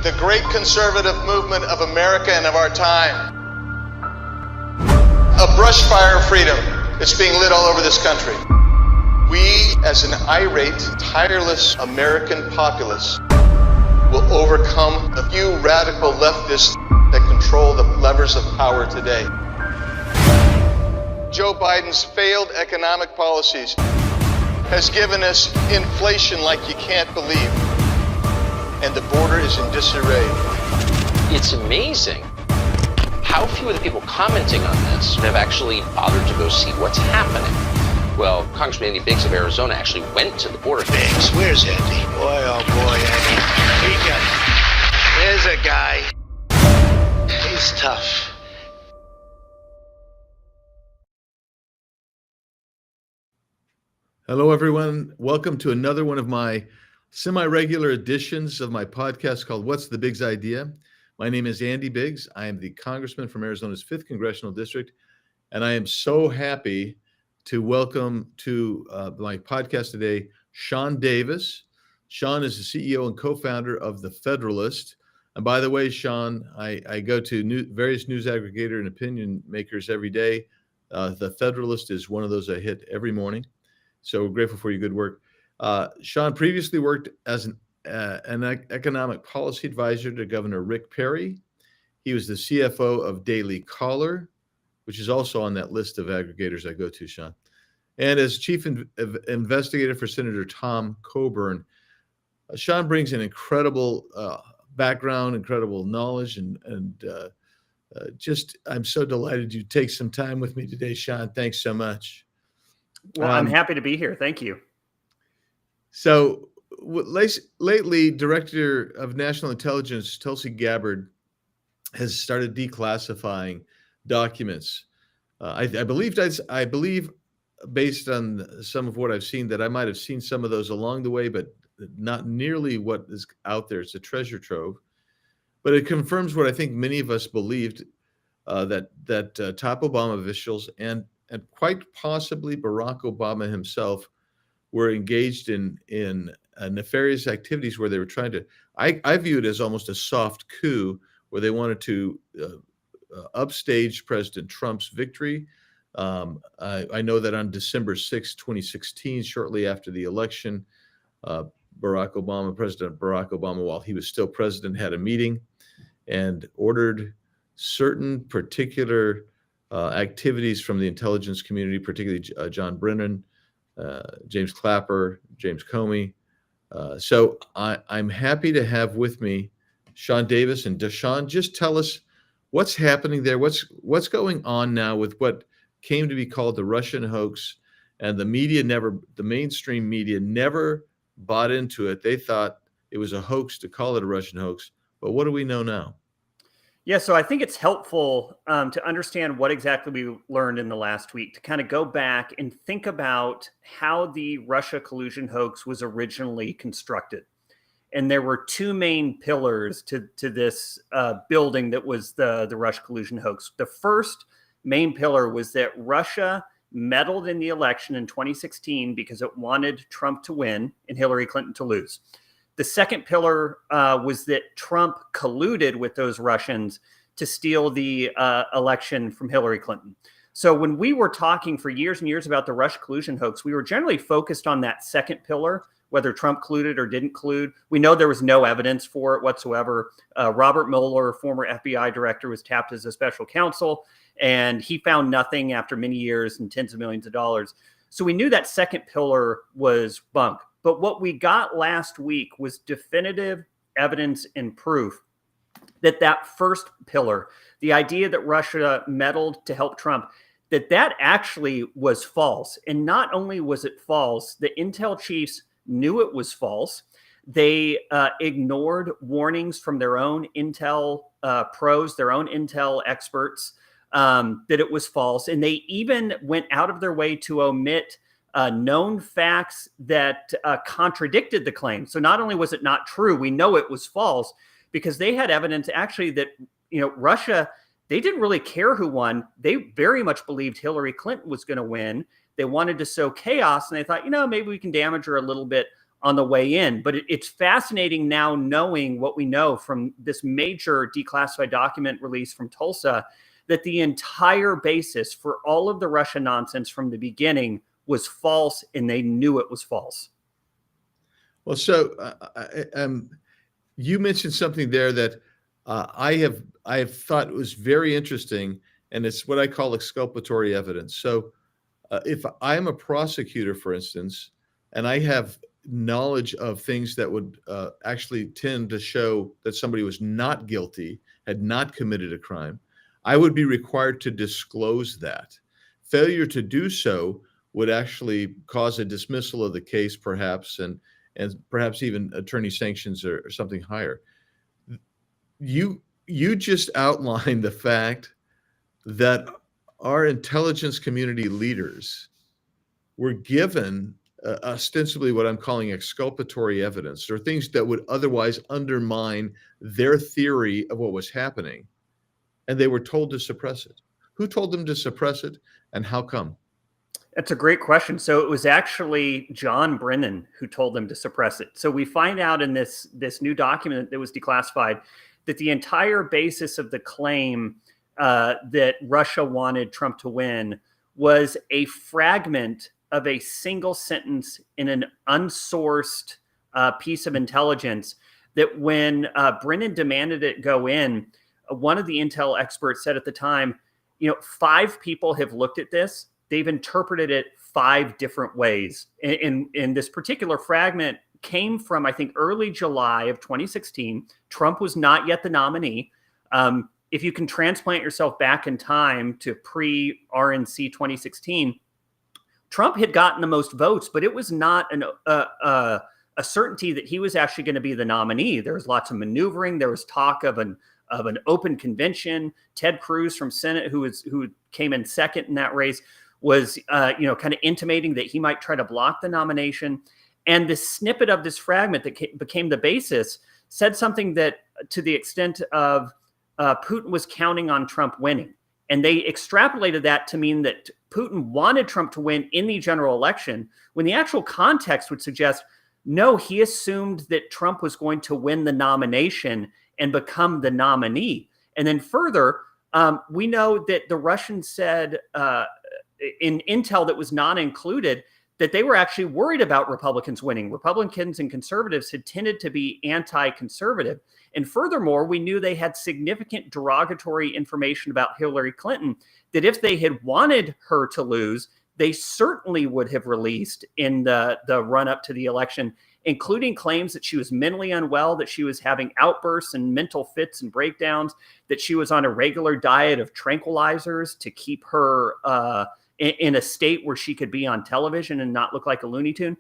the great conservative movement of America and of our time. A brush fire of freedom that's being lit all over this country. We, as an irate, tireless American populace, will overcome the few radical leftists that control the levers of power today. Joe Biden's failed economic policies has given us inflation like you can't believe, and the border is in disarray. It's amazing how few of the people commenting on this have actually bothered to go see what's happening. Well, Congressman Andy Biggs of Arizona actually went to the border. Biggs, where's Andy? Boy, oh boy, Andy. There's a guy. He's tough. Hello, everyone. Welcome to another one of my semi-regular editions of my podcast called What's the Biggs Idea? My name is Andy Biggs. I am the Congressman from Arizona's 5th Congressional District, and I am so happy to welcome to my podcast today, Sean Davis. Sean is the CEO and co-founder of the Federalist. And by the way, Sean, I go to various news aggregator and opinion makers every day. The Federalist is one of those I hit every morning. So we're grateful for your good work. Sean previously worked as an economic policy advisor to Governor Rick Perry. He was the CFO of Daily Caller, which is also on that list of aggregators I go to, Sean. And as chief investigator for Senator Tom Coburn. Sean brings an incredible background, incredible knowledge, and just I'm so delighted you take some time with me today, Sean. Thanks so much. Well, I'm happy to be here. Thank you. So lately, Director of National Intelligence Tulsi Gabbard has started declassifying documents. I believe, based on some of what I've seen, that I might have seen some of those along the way, but not nearly what is out there. It's a treasure trove. But it confirms what I think many of us believed, that top Obama officials and quite possibly Barack Obama himself were engaged in nefarious activities where they were trying to, I view it as almost a soft coup where they wanted to upstage President Trump's victory. I know that on December 6, 2016, shortly after the election, President Barack Obama, while he was still president, had a meeting and ordered certain particular activities from the intelligence community, particularly John Brennan, James Clapper, James Comey. So I'm happy to have with me Sean Davis. And Sean, just tell us what's happening there. What's going on now with what came to be called the Russian hoax, and the mainstream media never bought into it. They thought it was a hoax to call it a Russian hoax. But what do we know now? Yeah, so I think it's helpful to understand what exactly we learned in the last week, to kind of go back and think about how the Russia collusion hoax was originally constructed. And there were two main pillars to this building that was the Russia collusion hoax. The first main pillar was that Russia meddled in the election in 2016 because it wanted Trump to win and Hillary Clinton to lose. The second pillar was that Trump colluded with those Russians to steal the election from Hillary Clinton. So when we were talking for years and years about the Russia collusion hoax, we were generally focused on that second pillar, whether Trump colluded or didn't collude. We know there was no evidence for it whatsoever. Robert Mueller, former FBI director, was tapped as a special counsel, and he found nothing after many years and tens of millions of dollars. So we knew that second pillar was bunk. But what we got last week was definitive evidence and proof that first pillar, the idea that Russia meddled to help Trump, that actually was false. And not only was it false, the intel chiefs knew it was false. They ignored warnings from their own intel pros, their own intel experts, that it was false. And they even went out of their way to omit known facts that contradicted the claim. So not only was it not true, we know it was false because they had evidence actually that, Russia, they didn't really care who won. They very much believed Hillary Clinton was going to win. They wanted to sow chaos, and they thought, maybe we can damage her a little bit on the way in. But it's fascinating now knowing what we know from this major declassified document release from Tulsa, that the entire basis for all of the Russia nonsense from the beginning was false, and they knew it was false. Well, so you mentioned something there that I have thought was very interesting, and it's what I call exculpatory evidence. So if I'm a prosecutor, for instance, and I have knowledge of things that would actually tend to show that somebody was not guilty, had not committed a crime, I would be required to disclose that. Failure to do so would actually cause a dismissal of the case, perhaps, and perhaps even attorney sanctions or something higher. You just outlined the fact that our intelligence community leaders were given ostensibly what I'm calling exculpatory evidence, or things that would otherwise undermine their theory of what was happening, and they were told to suppress it. Who told them to suppress it, and how come? That's a great question. So it was actually John Brennan who told them to suppress it. So we find out in this new document that was declassified that the entire basis of the claim that Russia wanted Trump to win was a fragment of a single sentence in an unsourced piece of intelligence that when Brennan demanded it go in, one of the intel experts said at the time, 5 people have looked at this. They've interpreted it 5 different ways. In this particular fragment came from, I think, early July of 2016. Trump was not yet the nominee. If you can transplant yourself back in time to pre-RNC 2016, Trump had gotten the most votes, but it was not a certainty that he was actually going to be the nominee. There was lots of maneuvering. There was talk of an open convention. Ted Cruz from Senate, who came in second in that race, was kind of intimating that he might try to block the nomination. And the snippet of this fragment that became the basis said something that, to the extent of Putin was counting on Trump winning. And they extrapolated that to mean that Putin wanted Trump to win in the general election, when the actual context would suggest, no, he assumed that Trump was going to win the nomination and become the nominee. And then further, we know that the Russians said in intel that was not included that they were actually worried about Republicans winning. Republicans and conservatives had tended to be anti-conservative. And furthermore, we knew they had significant derogatory information about Hillary Clinton that if they had wanted her to lose, they certainly would have released in the run-up to the election, including claims that she was mentally unwell, that she was having outbursts and mental fits and breakdowns, that she was on a regular diet of tranquilizers to keep her in a state where she could be on television and not look like a Looney Tune.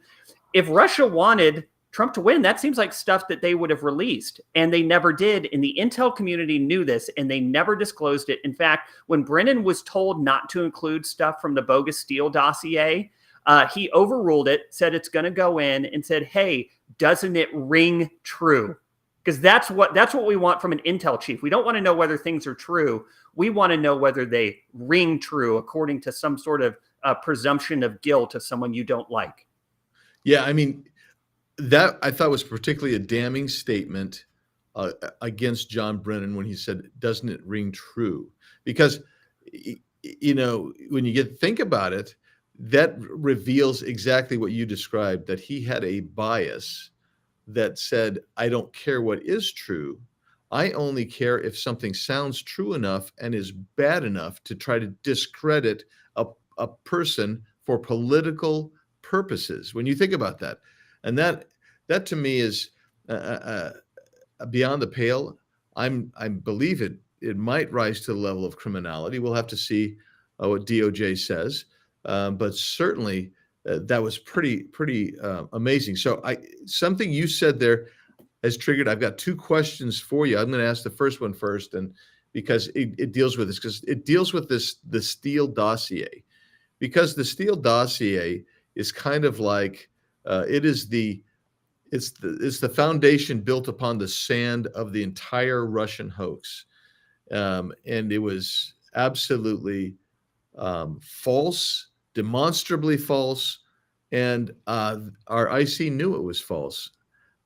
If Russia wanted Trump to win, that seems like stuff that they would have released, and they never did. And the intel community knew this, and they never disclosed it. In fact, when Brennan was told not to include stuff from the bogus Steele dossier, he overruled it, said it's going to go in, and said, hey, doesn't it ring true? Because that's what we want from an intel chief. We don't want to know whether things are true. We want to know whether they ring true according to some sort of presumption of guilt of someone you don't like. Yeah, I mean, that I thought was particularly a damning statement against John Brennan when he said, doesn't it ring true? Because, when you think about it, that reveals exactly what you described, that he had a bias that said, I don't care what is true. I only care if something sounds true enough and is bad enough to try to discredit a person for political purposes. When you think about that, and that to me is beyond the pale. I believe it might rise to the level of criminality. We'll have to see what DOJ says, but certainly that was pretty amazing. So something you said there has triggered. I've got 2 questions for you. I'm going to ask the first one first, and because it deals with this, because it deals with the Steele dossier, because the Steele dossier is kind of like it's the foundation built upon the sand of the entire Russian hoax, and it was absolutely false, demonstrably false, and our IC knew it was false.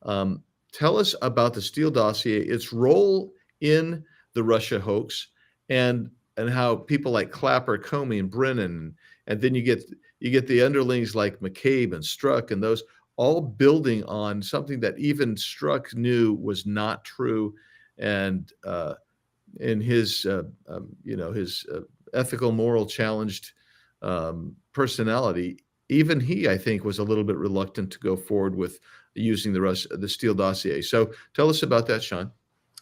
Tell us about the Steele dossier, its role in the Russia hoax, and how people like Clapper, Comey, and Brennan, and then you get the underlings like McCabe and Strzok, and those all building on something that even Strzok knew was not true, and in his his ethical, moral challenged personality, even he, I think, was a little bit reluctant to go forward with using the Steele dossier. So tell us about that, Sean.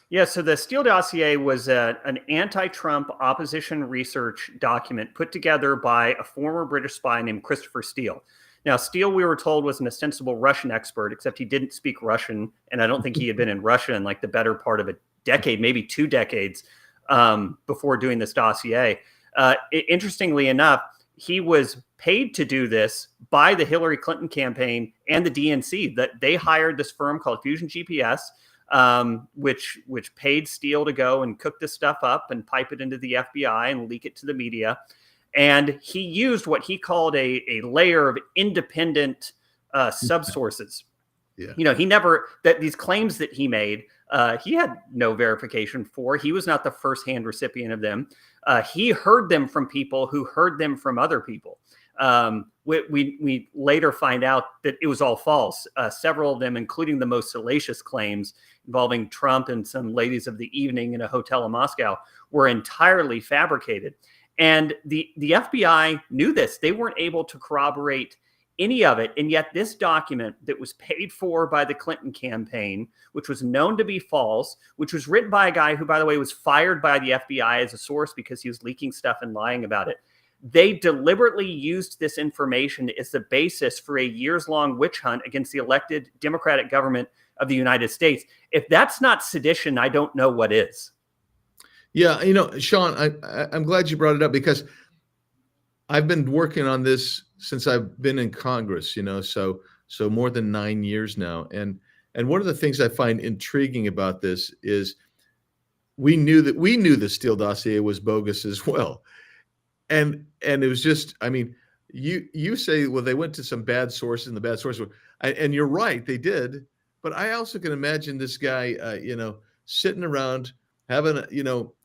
Yeah, so the Steele dossier was an anti-Trump opposition research document put together by a former British spy named Christopher Steele. Now, Steele, we were told, was an ostensible Russian expert, except he didn't speak Russian, and I don't think he had been in Russia in like the better part of a decade, maybe 2 decades before doing this dossier. Interestingly enough, he was paid to do this by the Hillary Clinton campaign and the DNC. That they hired this firm called Fusion GPS, which paid Steele to go and cook this stuff up and pipe it into the FBI and leak it to the media. And he used what he called a layer of independent subsources. Yeah. You know, these claims that he made, he had no verification for. He was not the firsthand recipient of them. He heard them from people who heard them from other people. We later find out that it was all false. Several of them, including the most salacious claims involving Trump and some ladies of the evening in a hotel in Moscow, were entirely fabricated. And the FBI knew this. They weren't able to corroborate any of it. And yet this document that was paid for by the Clinton campaign, which was known to be false, which was written by a guy who, by the way, was fired by the FBI as a source because he was leaking stuff and lying about it. They deliberately used this information as the basis for a years-long witch hunt against the elected Democratic government of the United States. If that's not sedition, I don't know what is. Yeah, Sean, I'm glad you brought it up, because I've been working on this since I've been in Congress, so more than 9 years now. And one of the things I find intriguing about this is we knew the Steele dossier was bogus as well. And it was just, I mean, you say, well, they went to some bad sources, and the bad sources and you're right, they did. But I also can imagine this guy, sitting around having,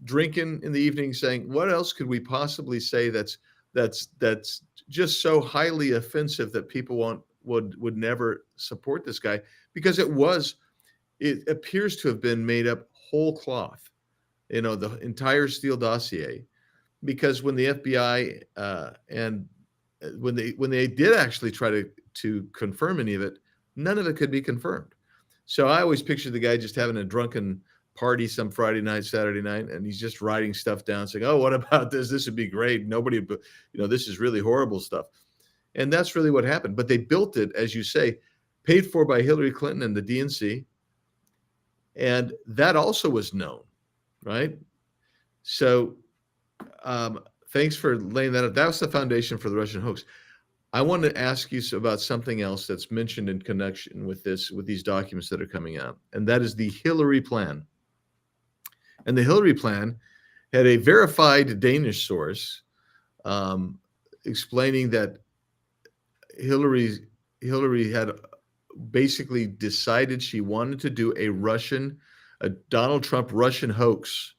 drinking in the evening, saying, what else could we possibly say that's just so highly offensive that people would never support this guy? Because it appears to have been made up whole cloth, the entire Steele dossier. Because when the FBI and when they did actually try to confirm any of it, none of it could be confirmed. So I always picture the guy just having a drunken party some Friday night, Saturday night, and he's just writing stuff down, saying, "Oh, what about this? This would be great. Nobody, this is really horrible stuff." And that's really what happened. But they built it, as you say, paid for by Hillary Clinton and the DNC, and that also was known, right? So. Thanks for laying that out. That was the foundation for the Russian hoax. I want to ask you about something else that's mentioned in connection with these documents that are coming out, and that is the Hillary plan. And the Hillary plan had a verified Danish source explaining that Hillary had basically decided she wanted to do a Donald Trump Russian hoax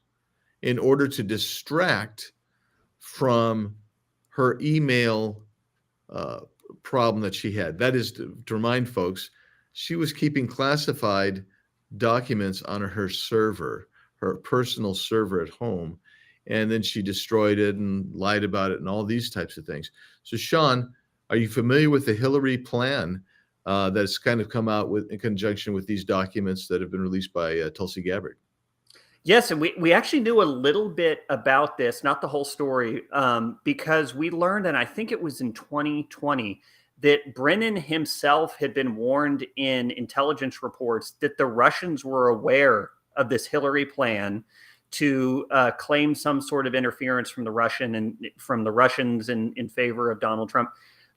in order to distract from her email problem that she had. That is, to remind folks, she was keeping classified documents on her server, her personal server at home, and then she destroyed it and lied about it and all these types of things. So, Sean, are you familiar with the Hillary plan that's kind of come out in conjunction with these documents that have been released by Tulsi Gabbard? Yes, and we actually knew a little bit about this, not the whole story, because we learned, and I think it was in 2020, that Brennan himself had been warned in intelligence reports that the Russians were aware of this Hillary plan to claim some sort of interference from the Russians in favor of Donald Trump.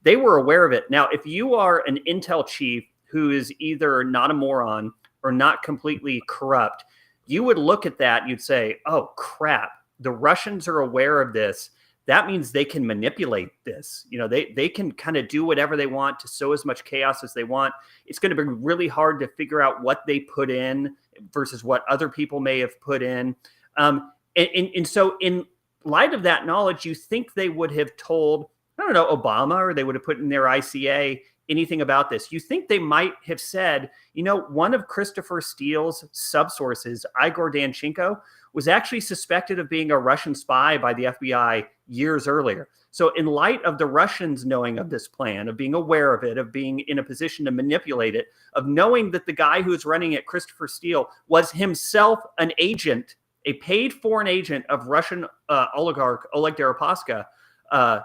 They were aware of it. Now, if you are an intel chief who is either not a moron or not completely corrupt, you would look at that, you'd say, oh, crap, the Russians are aware of this. that means they can manipulate this. They can kind of do whatever they want to sow as much chaos as they want. It's going to be really hard to figure out what they put in versus what other people may have put in. And so in light of that knowledge, you think they would have told, I don't know, Obama, or they would have put in their ICA anything about this. You think they might have said, one of Christopher Steele's subsources, Igor Danchenko, was actually suspected of being a Russian spy by the FBI years earlier. So in light of the Russians knowing of this plan, of being aware of it, of being in a position to manipulate it, of knowing that the guy who's running it, Christopher Steele, was himself an agent, a paid foreign agent of Russian oligarch Oleg Deripaska.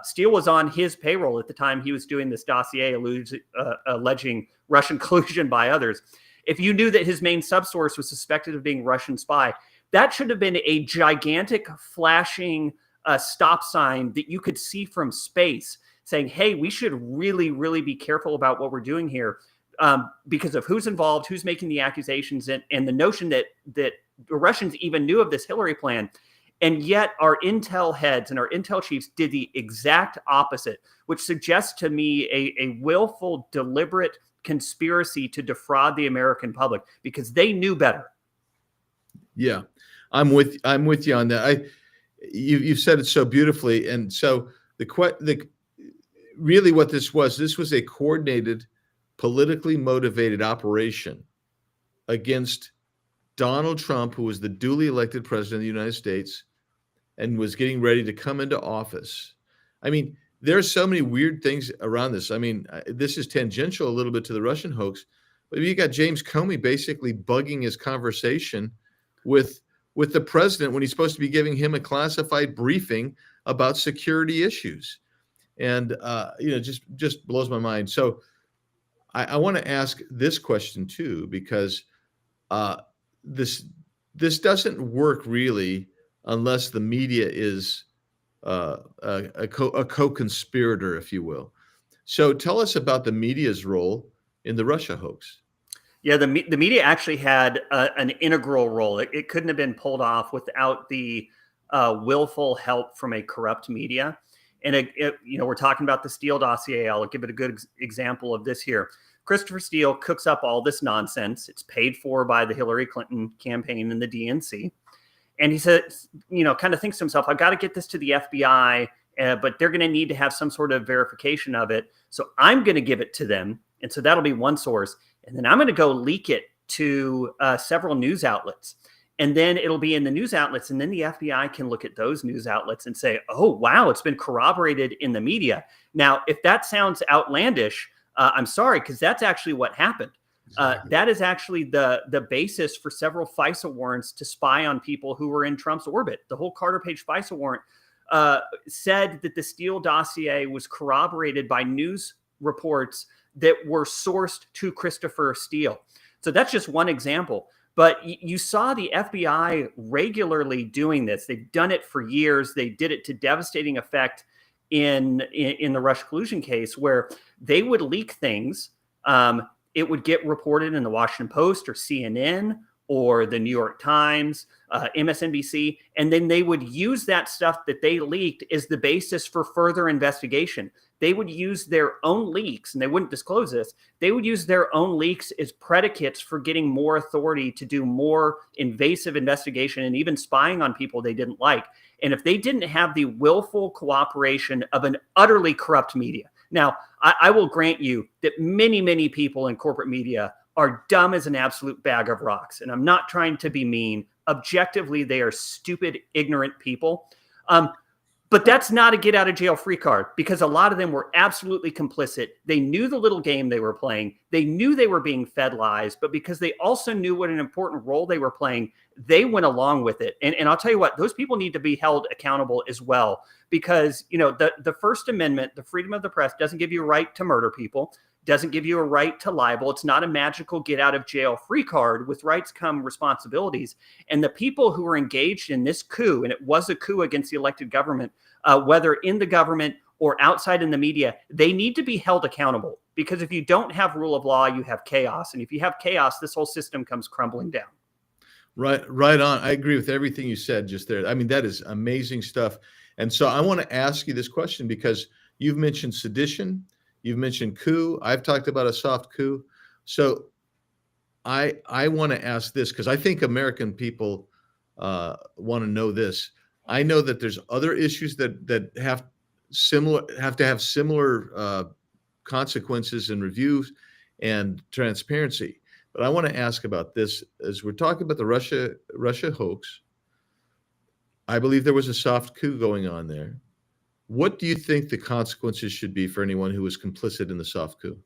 Steele was on his payroll at the time he was doing this dossier alleging Russian collusion by others. If you knew that his main subsource was suspected of being Russian spy, that should have been a gigantic flashing stop sign that you could see from space saying, hey, we should really, really be careful about what we're doing here because of who's involved, who's making the accusations, and the notion that the Russians even knew of this Hillary plan. And yet our intel heads and our intel chiefs did the exact opposite, which suggests to me a willful, deliberate conspiracy to defraud the American public because they knew better. Yeah, I'm with you on that. You've said it so beautifully. And so really what this was a coordinated, politically motivated operation against Donald Trump, who was the duly elected president of the United States and was getting ready to come into office. I mean, there are so many weird things around this. I mean, this is tangential a little bit to the Russian hoax, but you got James Comey basically bugging his conversation with the president when he's supposed to be giving him a classified briefing about security issues. And, just blows my mind. So I want to ask this question too, because this doesn't work really unless the media is a co-conspirator, if you will. So tell us about the media's role in the Russia hoax. Yeah, the media actually had an integral role. It couldn't have been pulled off without the willful help from a corrupt media. And we're talking about the Steele dossier. I'll give it a good example of this here. Christopher Steele cooks up all this nonsense. It's paid for by the Hillary Clinton campaign and the DNC. And he says, kind of thinks to himself, I've got to get this to the FBI, but they're going to need to have some sort of verification of it. So I'm going to give it to them. And so that'll be one source. And then I'm going to go leak it to several news outlets. And then it'll be in the news outlets. And then the FBI can look at those news outlets and say, oh, wow, it's been corroborated in the media. Now, if that sounds outlandish, I'm sorry, because that's actually what happened. That is actually the basis for several FISA warrants to spy on people who were in Trump's orbit. The whole Carter Page FISA warrant said that the Steele dossier was corroborated by news reports that were sourced to Christopher Steele. So that's just one example. But you saw the FBI regularly doing this. They've done it for years. They did it to devastating effect in the Russia collusion case, where they would leak things. It would get reported in the Washington Post or CNN or the New York Times, MSNBC, and then they would use that stuff that they leaked as the basis for further investigation. They would use their own leaks, and they wouldn't disclose this. They would use their own leaks as predicates for getting more authority to do more invasive investigation and even spying on people they didn't like. And if they didn't have the willful cooperation of an utterly corrupt media. Now, I will grant you that many, many people in corporate media are dumb as an absolute bag of rocks. And I'm not trying to be mean. Objectively, they are stupid, ignorant people. But that's not a get out of jail free card, because a lot of them were absolutely complicit. They knew the little game they were playing. They knew they were being fed lies, but because they also knew what an important role they were playing, they went along with it. And I'll tell you what, those people need to be held accountable as well, because, the First Amendment, the freedom of the press, doesn't give you a right to murder people, doesn't give you a right to libel. It's not a magical get out of jail free card. With rights come responsibilities. And the people who were engaged in this coup, and it was a coup against the elected government, whether in the government or outside in the media, they need to be held accountable. Because if you don't have rule of law, you have chaos. And if you have chaos, this whole system comes crumbling down. Right on. I agree with everything you said just there. I mean, that is amazing stuff. And so I want to ask you this question because you've mentioned sedition, you've mentioned coup. I've talked about a soft coup. So I want to ask this because I think American people want to know this. I know that there's other issues that have to have similar consequences and reviews and transparency. But I want to ask about this as we're talking about the Russia hoax. I believe there was a soft coup going on there. What do you think the consequences should be for anyone who was complicit in the soft coup?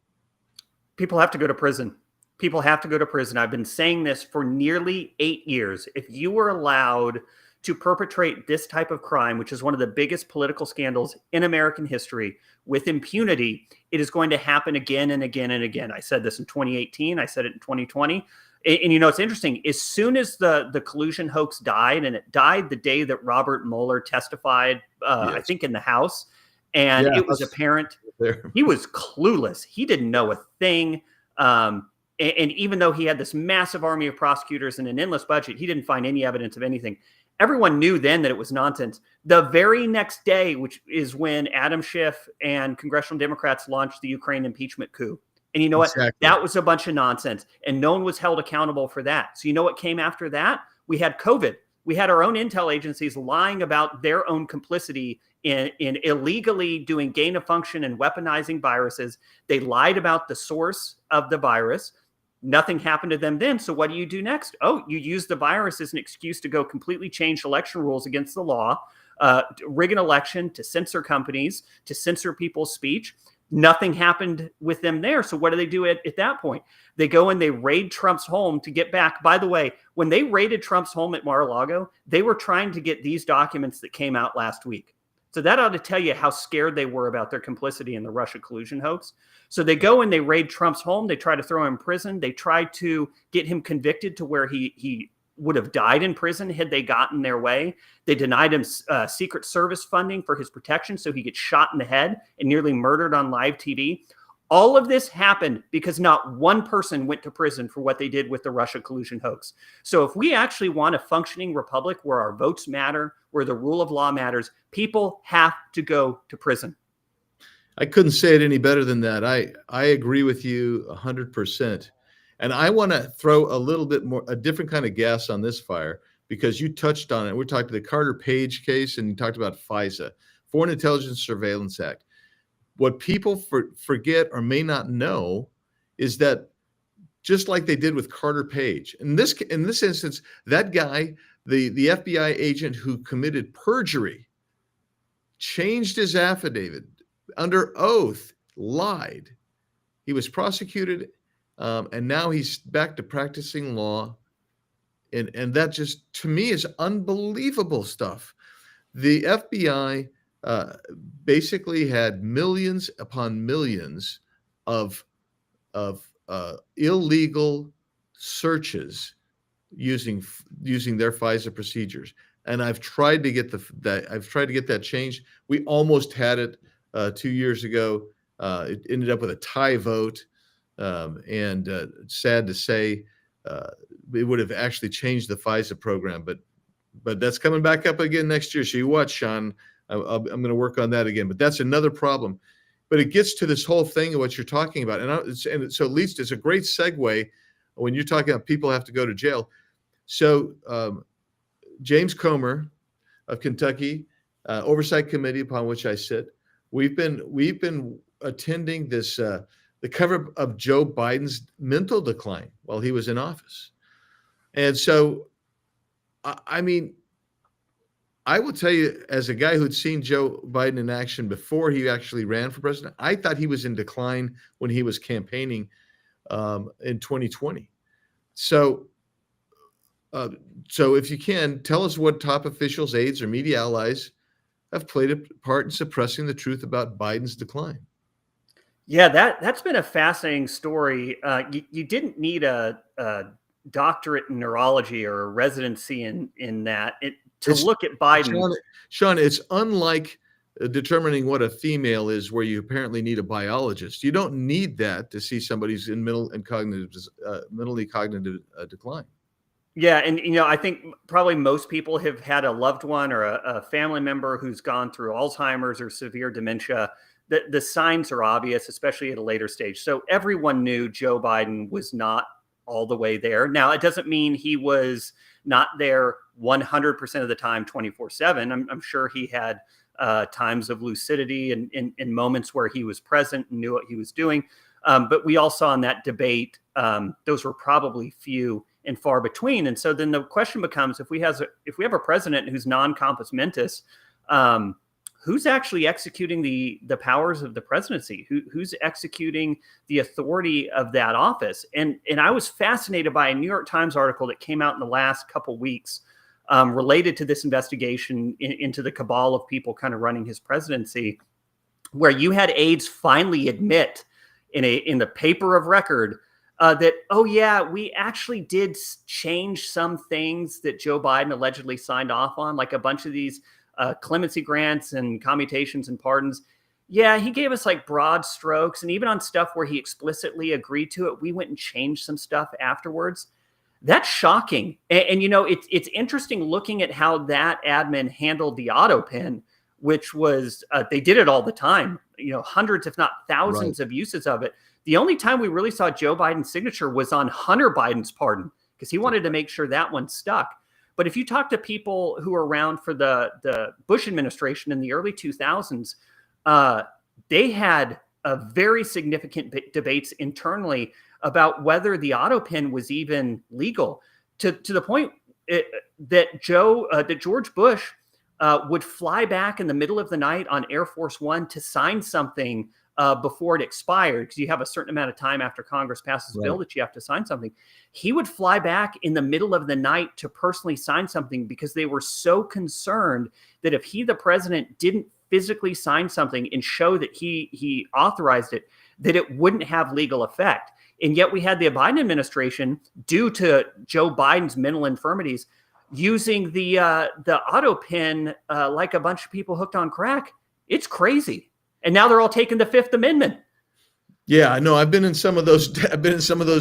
People have to go to prison. People have to go to prison. I've been saying this for nearly 8 years. If you were allowed to perpetrate this type of crime, which is one of the biggest political scandals in American history, with impunity, it is going to happen again and again and again. I said this in 2018. I said it in 2020. And it's interesting. As soon as the collusion hoax died, and it died the day that Robert Mueller testified, I think in the House, and it was apparent he was clueless. He didn't know a thing. And even though he had this massive army of prosecutors and an endless budget, he didn't find any evidence of anything. Everyone knew then that it was nonsense. The very next day, which is when Adam Schiff and congressional Democrats launched the Ukraine impeachment coup. And you know what? That was a bunch of nonsense. And no one was held accountable for that. So you know what came after that? We had COVID. We had our own intel agencies lying about their own complicity in illegally doing gain of function and weaponizing viruses. They lied about the source of the virus. Nothing happened to them then. So what do you do next? Oh, you use the virus as an excuse to go completely change election rules against the law, rig an election, to censor companies, to censor people's speech. Nothing happened with them there. So what do they do at that point? They go and they raid Trump's home to get back. By the way, when they raided Trump's home at Mar-a-Lago, they were trying to get these documents that came out last week. So that ought to tell you how scared they were about their complicity in the Russia collusion hoax. So they go and they raid Trump's home. They try to throw him in prison. They try to get him convicted to where he would have died in prison had they gotten their way. They denied him Secret Service funding for his protection, so he gets shot in the head and nearly murdered on live TV. All of this happened because not one person went to prison for what they did with the Russia collusion hoax. So if we actually want a functioning republic where our votes matter, where the rule of law matters, people have to go to prison. I couldn't say it any better than that. I agree with you 100%. And I want to throw a little bit more, a different kind of gas on this fire, because you touched on it. We're talking the Carter Page case, and you talked about FISA, Foreign Intelligence Surveillance Act. What people forget or may not know is that just like they did with Carter Page, in this instance, that guy, the FBI agent who committed perjury, changed his affidavit under oath, lied. He was prosecuted, and now he's back to practicing law. And that just, to me, is unbelievable stuff. The FBI basically had millions upon millions of illegal searches using their FISA procedures. And I've tried to get that changed. We almost had it 2 years ago. It ended up with a tie vote, and sad to say, it would have actually changed the FISA program. But that's coming back up again next year. So you watch, Sean. I'm going to work on that again. But that's another problem. But it gets to this whole thing of what you're talking about, and so at least it's a great segue when you're talking about people have to go to jail. So James Comer of Kentucky Oversight Committee, upon which I sit, we've been attending this the cover of Joe Biden's mental decline while he was in office, and so I mean, I will tell you, as a guy who'd seen Joe Biden in action before he actually ran for president, I thought he was in decline when he was campaigning in 2020. So if you can, tell us what top officials, aides, or media allies have played a part in suppressing the truth about Biden's decline. Yeah, that's been a fascinating story. You didn't need a doctorate in neurology or a residency in that to look at Biden. Sean, it's unlike determining what a female is, where you apparently need a biologist. You don't need that to see somebody's in mentally cognitive decline. Yeah, and I think probably most people have had a loved one or a family member who's gone through Alzheimer's or severe dementia. The signs are obvious, especially at a later stage. So everyone knew Joe Biden was not all the way there. Now, it doesn't mean he was not there 100% of the time, 24/7. I'm sure he had times of lucidity and moments where he was present and knew what he was doing. But we all saw in that debate, those were probably few and far between. And so then the question becomes, if we have a president who's non-compos mentis, who's actually executing the powers of the presidency? Who's executing the authority of that office? And I was fascinated by a New York Times article that came out in the last couple weeks related to this investigation into the cabal of people kind of running his presidency, where you had aides finally admit in the paper of record that, oh yeah, we actually did change some things that Joe Biden allegedly signed off on, like a bunch of these clemency grants and commutations and pardons. Yeah, he gave us like broad strokes, and even on stuff where he explicitly agreed to it, we went and changed some stuff afterwards. That's shocking. And it's interesting looking at how that admin handled the auto pen, which was, they did it all the time, hundreds, if not thousands of uses of it. The only time we really saw Joe Biden's signature was on Hunter Biden's pardon, because he wanted to make sure that one stuck. But if you talk to people who were around for the Bush administration in the early 2000s, they had a very significant debates internally about whether the auto pen was even legal, to the point that George Bush would fly back in the middle of the night on Air Force One to sign something before it expired, because you have a certain amount of time after Congress passes a bill that you have to sign something. He would fly back in the middle of the night to personally sign something, because they were so concerned that if he, the president, didn't physically sign something and show that he authorized it, that it wouldn't have legal effect. And yet we had the Biden administration, due to Joe Biden's mental infirmities, using the auto pen like a bunch of people hooked on crack. It's crazy. And now they're all taking the Fifth Amendment. Yeah, I know. I've been in some of those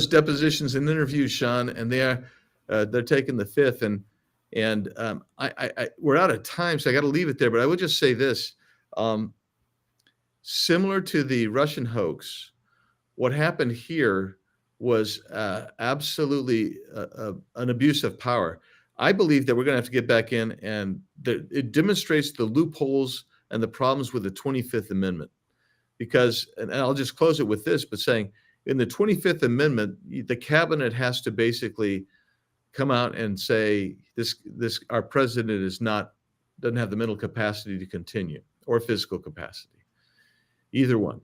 depositions and interviews, Sean, and they're taking the Fifth, and we're out of time, so I got to leave it there. But I would just say this: similar to the Russian hoax, what happened here was absolutely an abuse of power. I believe that we're going to have to get back in, and it demonstrates the loopholes and the problems with the 25th Amendment. Because, and I'll just close it with this, but saying in the 25th Amendment, the cabinet has to basically come out and say this our president doesn't have the mental capacity to continue, or physical capacity, either one.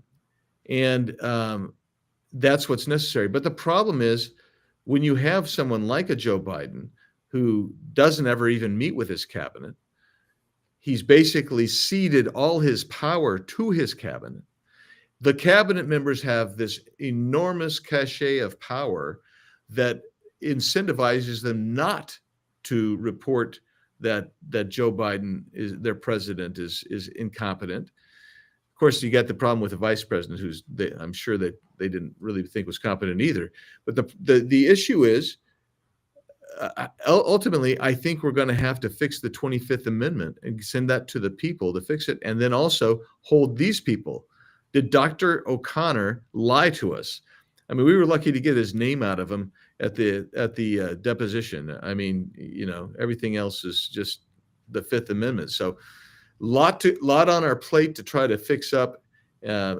And that's what's necessary. But the problem is, when you have someone like a Joe Biden who doesn't ever even meet with his cabinet, he's basically ceded all his power to his cabinet. The cabinet members have this enormous cachet of power that incentivizes them not to report that Joe Biden their president is incompetent. Of course, you got the problem with the vice president, I'm sure that they didn't really think was competent either. But the issue is, ultimately, I think we're going to have to fix the 25th Amendment and send that to the people to fix it, and then also hold these people. Did Dr. O'Connor lie to us? I mean, we were lucky to get his name out of him at the deposition. I mean, everything else is just the Fifth Amendment. So, lot on our plate to try to fix up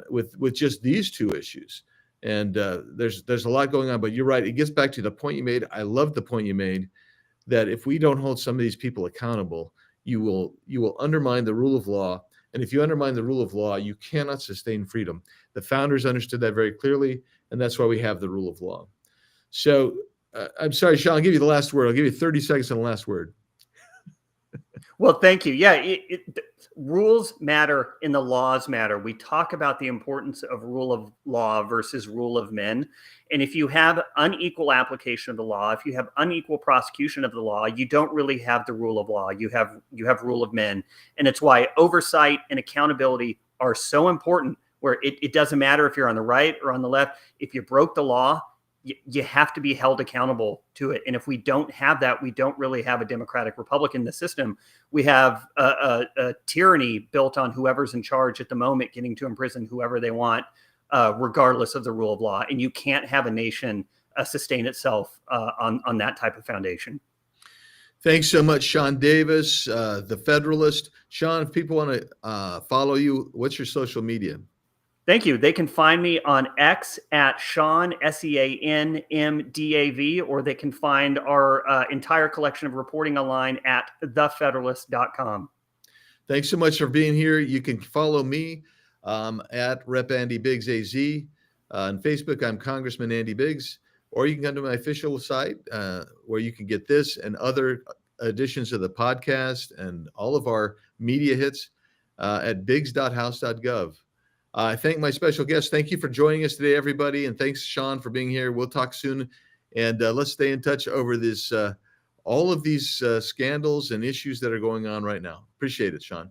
with just these two issues. And there's a lot going on, but you're right. It gets back to the point you made. I love the point you made, that if we don't hold some of these people accountable, you will undermine the rule of law. And if you undermine the rule of law, you cannot sustain freedom. The founders understood that very clearly, and that's why we have the rule of law. So I'm sorry, Sean, I'll give you the last word. I'll give you 30 seconds on the last word. Well, thank you. Yeah, rules matter and the laws matter. We talk about the importance of rule of law versus rule of men. And if you have unequal application of the law, if you have unequal prosecution of the law, you don't really have the rule of law. You have rule of men. And it's why oversight and accountability are so important, where it doesn't matter if you're on the right or on the left. If you broke the law, you have to be held accountable to it. And if we don't have that, we don't really have a democratic republic in the system. We have a tyranny built on whoever's in charge at the moment getting to imprison whoever they want, regardless of the rule of law. And you can't have a nation sustain itself on that type of foundation. Thanks so much, Sean Davis, the Federalist. Sean, if people want to follow you, what's your social media? Thank you. They can find me on X at Sean, SEANMDAV, or they can find our entire collection of reporting online at thefederalist.com. Thanks so much for being here. You can follow me at Rep. Andy Biggs AZ. On Facebook, I'm Congressman Andy Biggs, or you can come to my official site where you can get this and other editions of the podcast and all of our media hits at biggs.house.gov. I thank my special guest. Thank you for joining us today, everybody. And thanks, Sean, for being here. We'll talk soon. And let's stay in touch over this, all of these scandals and issues that are going on right now. Appreciate it, Sean.